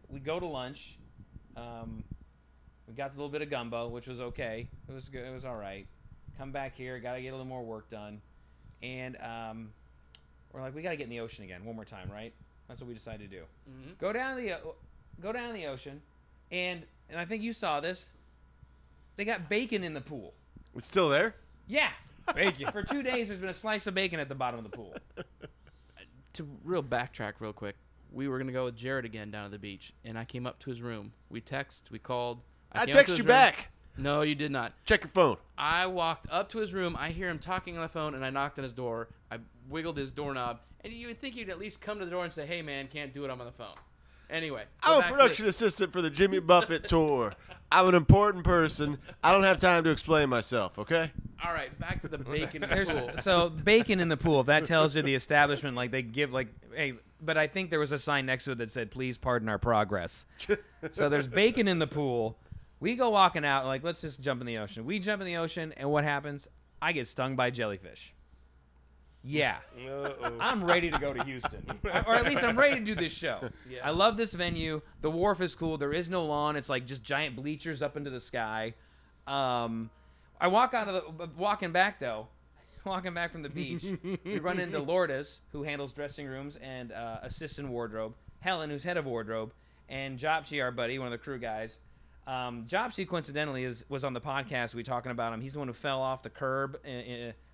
we go to lunch. We got a little bit of gumbo, which was okay. It was good. It was all right. Come back here. Got to get a little more work done. And we're like, we got to get in the ocean again one more time, right? That's what we decided to do. Mhm. Go down to the ocean, and I think you saw this. They got bacon in the pool. It's still there? Yeah, Bacon. for 2 days there's been a slice of bacon at the bottom of the pool. to backtrack real quick, we were gonna go with Jared again down at the beach, and I came up to his room. We called. I came up to text his you room. back. No, you did not. Check your phone. I walked up to his room. I hear him talking on the phone, and I knocked on his door. I wiggled his doorknob, and you would think he'd at least come to the door and say, "Hey, man, can't do it. I'm on the phone." Anyway, go I'm a back to production assistant for the Jimmy Buffett tour. I'm an important person. I don't have time to explain myself, okay? All right, back to the bacon in the There's pool. so bacon in the pool. If that tells you the establishment, like they give like, hey, but I think there was a sign next to it that said, "Please pardon our progress." So there's bacon in the pool. We go walking out, like, let's just jump in the ocean. We jump in the ocean, and what happens? I get stung by jellyfish. Yeah. Uh-oh. I'm ready to go to Houston. Or at least I'm ready to do this show. Yeah. I love this venue. The wharf is cool. There is no lawn. It's like just giant bleachers up into the sky. I walk out of the... Walking back from the beach, we run into Lourdes, who handles dressing rooms and assists in wardrobe, Helen, who's head of wardrobe, and Gypsy, our buddy, one of the crew guys. Gypsy, coincidentally, was on the podcast. We talking about him. He's the one who fell off the curb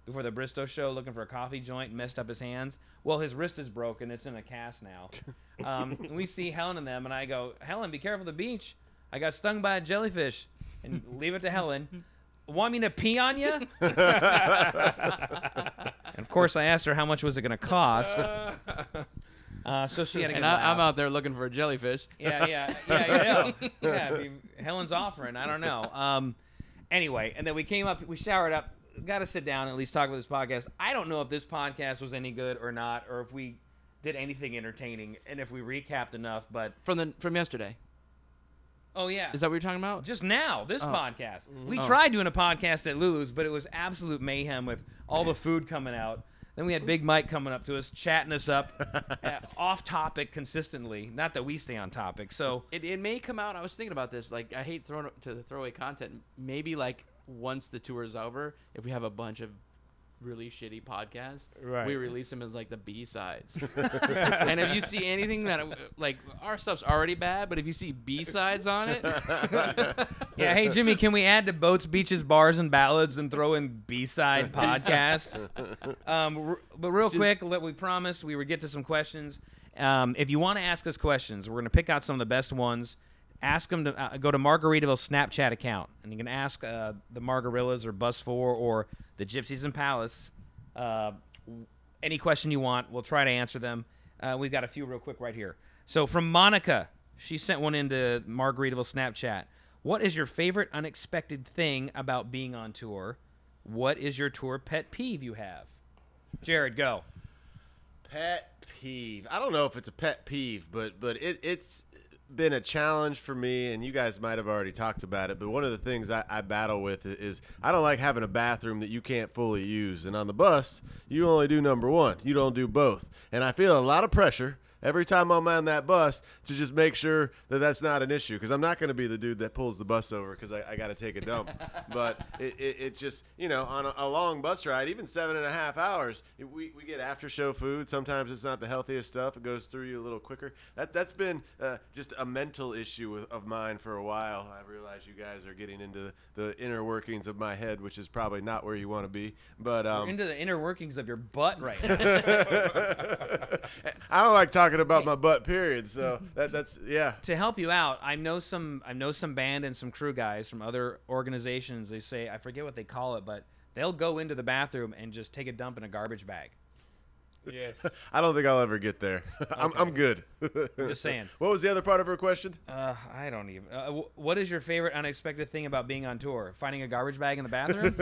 before the Bristow show looking for a coffee joint and messed up his hands. Well, his wrist is broken. It's in a cast now. We see Helen and them, and I go, Helen, be careful the beach. I got stung by a jellyfish. And leave it to Helen. Want me to pee on you? And of course, I asked her how much was it going to cost. So she had to And get I'm out there looking for a jellyfish. Yeah. Helen's offering. I don't know. Anyway, and then we came up, we showered up, got to sit down and at least talk about this podcast. I don't know if this podcast was any good or not, or if we did anything entertaining, and if we recapped enough. But From yesterday. oh yeah, Is that what you're talking about? just now this podcast. We Oh. tried doing a podcast at Lulu's, but it was absolute mayhem with all the food coming out. Then we had Big Mike coming up to us, chatting us up, off topic consistently. Not that we stay on topic. So It may come out. I was thinking about this. Like, I hate throwing to throw away content. Maybe like once the tour is over, if we have a bunch of really shitty podcasts, Right. we release them as like the B-sides. And if you see anything that like our stuff's already bad, but if you see B-sides on it, yeah, hey Jimmy, can we add to Boats, Beaches, Bars, and Ballads and throw in B-side podcasts? But real quick, we promised we would get to some questions. If you want to ask us questions, we're going to pick out some of the best ones. Ask them to go to Margaritaville Snapchat account, and you can ask the Margarillas or Bus 4 or the Gypsies and Palace any question you want. We'll try to answer them. We've got a few real quick right here. So from Monica, she sent one into Margaritaville Snapchat. What is your favorite unexpected thing about being on tour? What is your tour pet peeve you have? Jared, go. Pet peeve. I don't know if it's a pet peeve, but it's been a challenge for me, and you guys might have already talked about it, but one of the things I battle with is I don't like having a bathroom that you can't fully use. And on the bus, you only do number one. You don't do both. And I feel a lot of pressure every time I'm on that bus to just make sure that that's not an issue, because I'm not going to be the dude that pulls the bus over because I got to take a dump. But it just, on a long bus ride, even 7.5 hours, we get after show food. Sometimes it's not the healthiest stuff. It goes through you a little quicker. That's been just a mental issue of mine for a while. I realize you guys are getting into the inner workings of my head, which is probably not where you want to be. But You're into the inner workings of your butt right now. I don't like talking about my butt, period. So that's yeah. To help you out, I know some band and some crew guys from other organizations. They say, I forget what they call it, but they'll go into the bathroom and just take a dump in a garbage bag. Yes. I don't think I'll ever get there. I'm good. I'm just saying. What was the other part of her question? I don't even. What is your favorite unexpected thing about being on tour? Finding a garbage bag in the bathroom?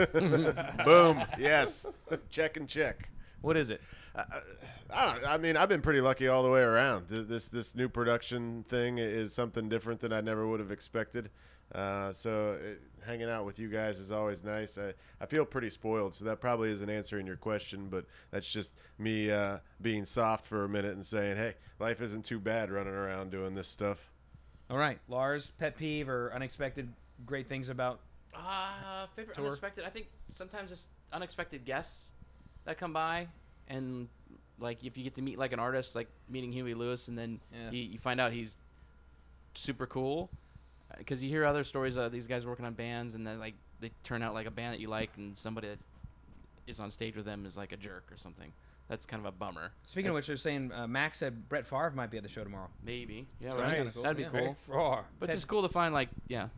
Boom. Yes. Check and check. What is it? I mean, I've been pretty lucky all the way around. This new production thing is something different than I never would have expected. Hanging out with you guys is always nice. I feel pretty spoiled, so that probably isn't answering your question, but that's just me being soft for a minute and saying, hey, life isn't too bad running around doing this stuff. All right. Lars, pet peeve or unexpected great things about Favorite tour? unexpected? I think sometimes just unexpected guests that come by, and like if you get to meet like an artist, like meeting Huey Lewis, and then you find out he's super cool, because you hear other stories of these guys working on bands, and then like they turn out like a band that you like, and somebody that is on stage with them is like a jerk or something. That's kind of a bummer. Speaking of which, they're saying Max said Brett Favre might be at the show tomorrow. Maybe, yeah, So right. kinda cool. That'd be Yeah. cool. Far. But it's just cool to find like that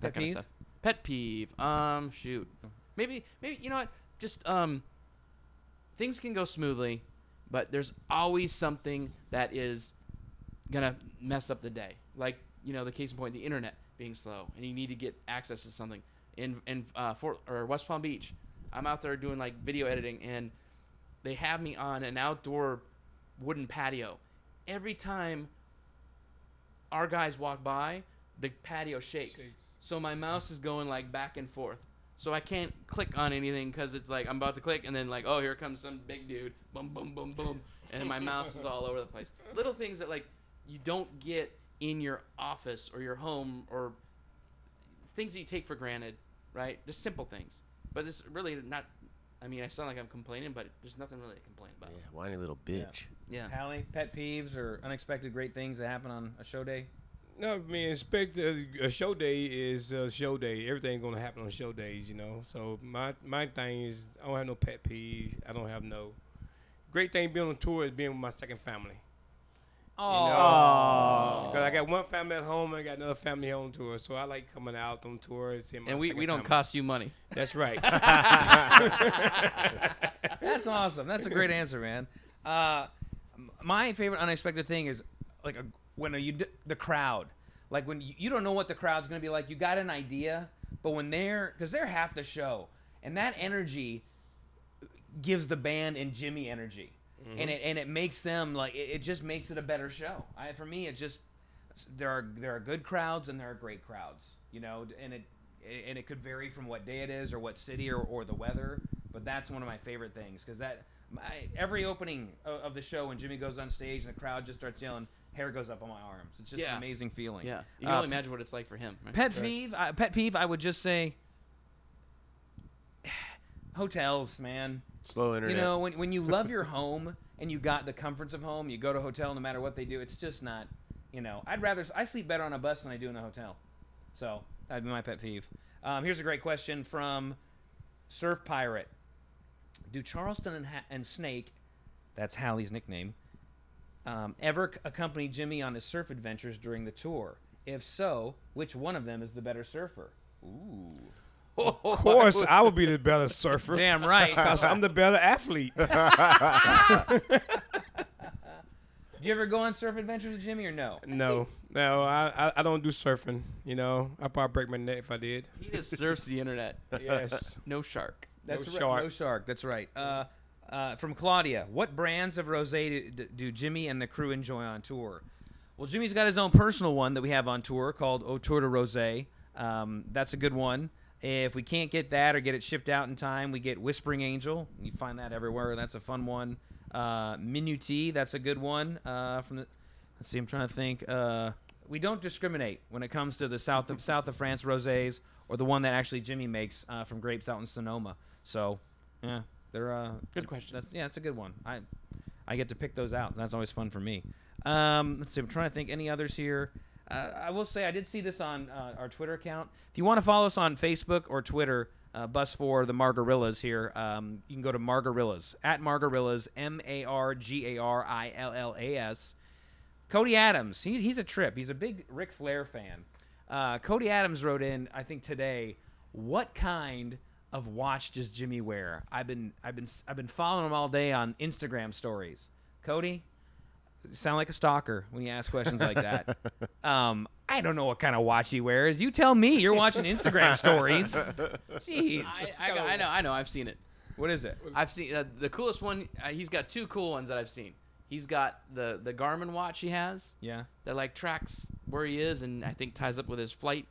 Pet kind of peeve? stuff. Pet peeve. Shoot. Maybe you know what? Just things can go smoothly, but there's always something that is gonna mess up the day. Like the case in point, the internet being slow, and you need to get access to something. In West Palm Beach, I'm out there doing like video editing, and they have me on an outdoor wooden patio. Every time our guys walk by, the patio shakes. So my mouse is going like back and forth. So I can't click on anything because it's like I'm about to click, and then like, oh, here comes some big dude, boom, boom, boom, boom, and my mouse is all over the place. Little things that like you don't get in your office or your home, or things that you take for granted, right? Just simple things. But it's really not. I mean, I sound like I'm complaining, but there's nothing really to complain about. Yeah, whiny little bitch. Yeah. Hallie, pet peeves or unexpected great things that happen on a show day? No, I mean, expect a show day is a show day. Everything gonna happen on show days, So my thing is I don't have no pet peeves. I don't have no. Great thing being on tour is being with my second family. Oh. Because I got one family at home and I got another family on tour, so I like coming out on tour. And we don't cost you money. That's right. That's awesome. That's a great answer, man. My favorite unexpected thing is like when the crowd. Like when you don't know what the crowd's going to be like. You got an idea, but when because they're half the show, and that energy gives the band and Jimmy energy. Mm-hmm. And it makes them like it just makes it a better show. For me, it just there are good crowds and there are great crowds, and it could vary from what day it is or what city or the weather, but that's one of my favorite things because every opening of the show when Jimmy goes on stage and the crowd just starts yelling, hair goes up on my arms. It's just an amazing feeling. Yeah, you can only imagine what it's like for him. Right? Pet peeve, I would just say hotels, man. Slow internet. When you love your home and you got the comforts of home, you go to a hotel no matter what they do. It's just not, I sleep better on a bus than I do in a hotel. So that'd be my pet peeve. Here's a great question from Surf Pirate. Do Charleston and Snake, that's Hallie's nickname, ever accompany Jimmy on his surf adventures during the tour? If so, which one of them is the better surfer? Ooh. Of course, I would be the better surfer. Damn right. Because I'm the better athlete. you ever go on surf adventures with Jimmy or no? No, I don't do surfing. You know, I'd probably break my neck if I did. He just surfs the internet. Yes. No shark. That's No right. shark. No shark. That's right. From Claudia, what brands of rosé do Jimmy and the crew enjoy on tour? Well, Jimmy's got his own personal one that we have on tour called Au Tour de Rosé. That's a good one. If we can't get that or get it shipped out in time, we get Whispering Angel. You find that everywhere. That's a fun one. Minuti, that's a good one. Let's see, I'm trying to think. We don't discriminate when it comes to the south of France rosés or the one that actually Jimmy makes from grapes out in Sonoma. So, yeah, they're Good question. That's a good one. I get to pick those out. That's always fun for me. Let's see. I'm trying to think any others here. I will say I did see this on our Twitter account. If you want to follow us on Facebook or Twitter, Bus for the Margarillas here, you can go to Margarillas, at Margarillas, Margarillas. Cody Adams, he's a trip. He's a big Ric Flair fan. Cody Adams wrote in, I think today, what kind of watch does Jimmy wear? I've been following him all day on Instagram stories. Cody, you sound like a stalker when you ask questions like that. I don't know what kind of watch he wears. You tell me. You're watching Instagram stories. Jeez. I know. I've seen it. What is it? I've seen the coolest one. He's got two cool ones that I've seen. He's got the Garmin watch he has. Yeah. That like tracks where he is and I think ties up with his flight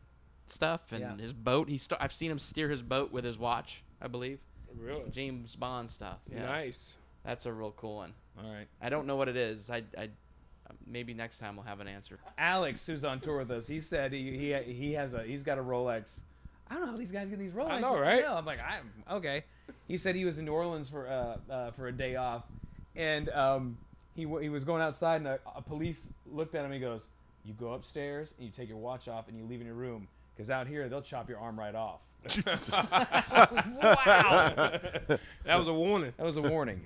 stuff and his boat. I've seen him steer his boat with his watch, I believe. Really? James Bond stuff. Yeah. Nice. That's a real cool one. All right. I don't know what it is. I maybe next time we'll have an answer. Alex, who's on tour with us, he said he's got a Rolex. I don't know how these guys get these Rolexes. I know, right? I'm like, okay. He said he was in New Orleans for a day off, and he was going outside, and a police looked at him. And he goes, "You go upstairs and you take your watch off and you leave in your room, because out here they'll chop your arm right off." Wow. That was a warning. That was a warning.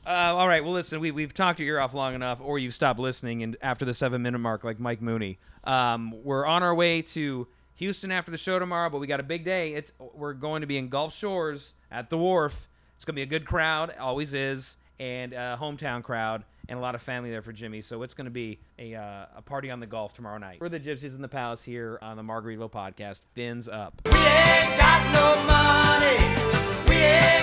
All right. Well, listen, we've talked your ear off long enough, or you've stopped listening and after the 7-minute mark, like Mike Mooney. We're on our way to Houston after the show tomorrow, but we got a big day. We're going to be in Gulf Shores at the Wharf. It's going to be a good crowd, always is, and a hometown crowd, and a lot of family there for Jimmy. So it's going to be a party on the Gulf tomorrow night. We're the Gypsies in the Palace here on the Margaritaville Podcast. Fins up. We ain't got no money. We ain't